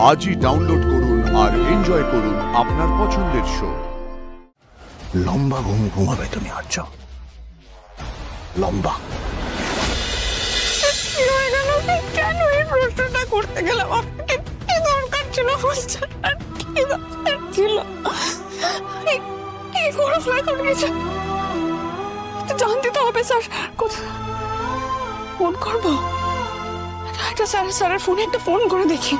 আজই ডাউনলোড করুন আর এনজয় করুন আপনার পছন্দের শো। লম্বা ঘুম ঘুমাবে তুমি আর্য, লম্বা। কেন এই প্রশ্নটা করতে গেলাম? আপনাকে কি দরকার ছিল? কি দরকার ছিল? কি করে ফ্লাই করে গেছে জানতে তো হবে। স্যার কোথায় ফোন করবো? একটা স্যারের ফোনে একটা ফোন করে দেখি।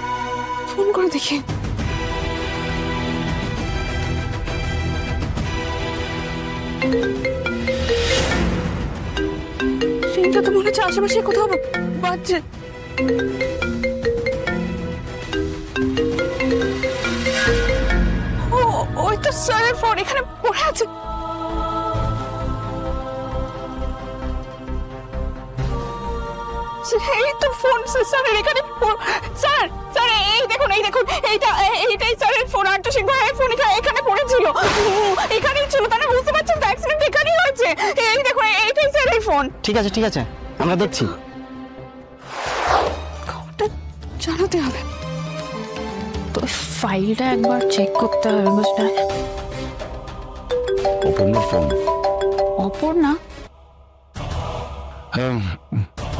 সেটা তো মনে হচ্ছে আশেপাশে কোথাও বাজছে। ওই তো স্যারের ফোন এখানে পড়ে আছে। এই তো ফোন স্যারের এখানে। স্যার এই দেখুন এইটাই স্যারের ফোন। আর্য সিং ভাইয়ের ফোন এখানে পড়েছিল, এখানেই ছিল। তাহলে বুঝতে পারছেন তো অ্যাক্সিডেন্ট এখানেই হয়েছে। এই দেখুন এইটাই স্যারের ফোন। ঠিক আছে আমরা দেখছি। খবরটা জানাতে হবে তো ফাইলটা একবার চেক করতে হবে, বুঝলে? অপর্ণার ফোন। অপর্ণা? হ্যাঁ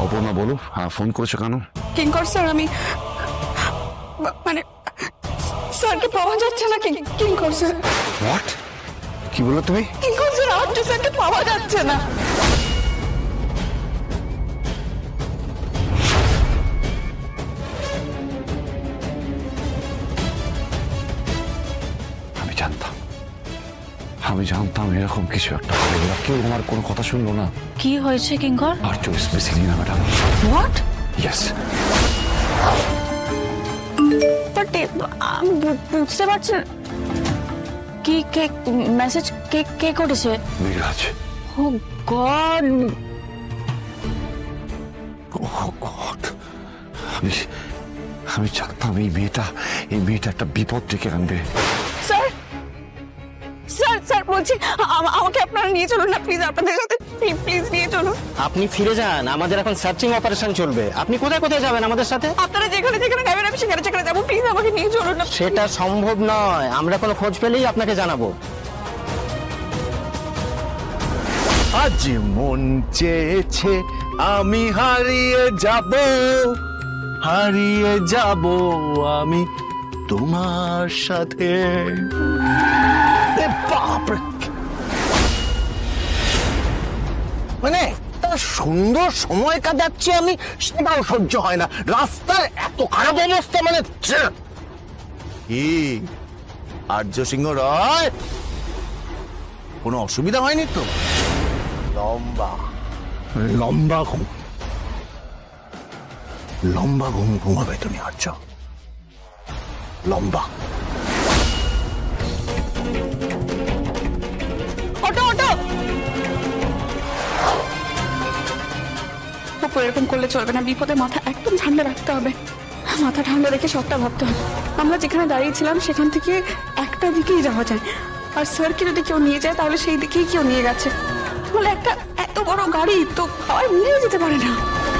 অপর্ণা বলো, হ্যাঁ ফোন করেছো কেন? কিঙ্কর স্যার, আমি মানে স্যারকে পাওয়া যাচ্ছে না। কিঙ্কর স্যার। হোয়াট? কি বললে তুমি? কিঙ্কর স্যার, আর্য স্যারকে পাওয়া যাচ্ছে না। আমি জানতাম এরকম কিছু একটা হবে। কেউ আমার কোনো কথা শুনলো না। কি হয়েছে কিঙ্কর? আর্য ইজ মিসিং না ম্যাডাম। হোয়াট? ইয়েস। আমি বুঝতে পারছি না। কি কে মেসেজ কে করেছে? মিরাজ। ও গড, আমি জানতাম এই মেয়েটা একটা বিপদ ডেকে আনবে। স্যার বলছি আমাকে আপনারা নিয়ে চলুন না প্লিজ। আপনাদের সাথে প্লিজ নিয়ে চলুন। আপনি ফিরে যান, আমাদের এখন সার্চিং অপারেশন চলবে। আপনি কোথায় যাবেন আমাদের সাথে? আপনারা যেখানে যাবেন আমি সেখানে যাবো। প্লিজ আমাকে নিয়ে চলুন না। সেটা সম্ভব নয়, আমরা কোনো খোঁজ পেলেই আপনাকে জানাবো। আজ মন চেয়েছে আমি হারিয়ে যাব আমি তোমার সাথে। মানে সুন্দর সময় কাটাচ্ছি আমি, সেটাও সহ্য হয় না। রাস্তার এত খারাপ অবস্থা, মানে কি আর্য সিংহ রয় কোনো অসুবিধা হয়নি তো? লম্বা ঘুম ঘুমাবে তুমি আর্য, লম্বা। এরকম করলে চলবে না। বিপদে মাথা একদম ঠান্ডা রাখতে হবে। মাথা ঠান্ডা রেখে সবটা ভাবতে হবে। আমরা যেখানে দাঁড়িয়েছিলাম সেখান থেকে একটা দিকেই যাওয়া যায়। আর স্যারকে যদি কেউ নিয়ে যায় তাহলে সেই দিকেই কেউ নিয়ে গেছে। তাহলে এত বড় গাড়ি তো সবাই মিলিয়ে যেতে পারে না। কি হয়েছে? স্যার, স্যার বলছি আমাকে আপনারা নিয়ে চলুন না প্লিজ। আপনাদের সাথে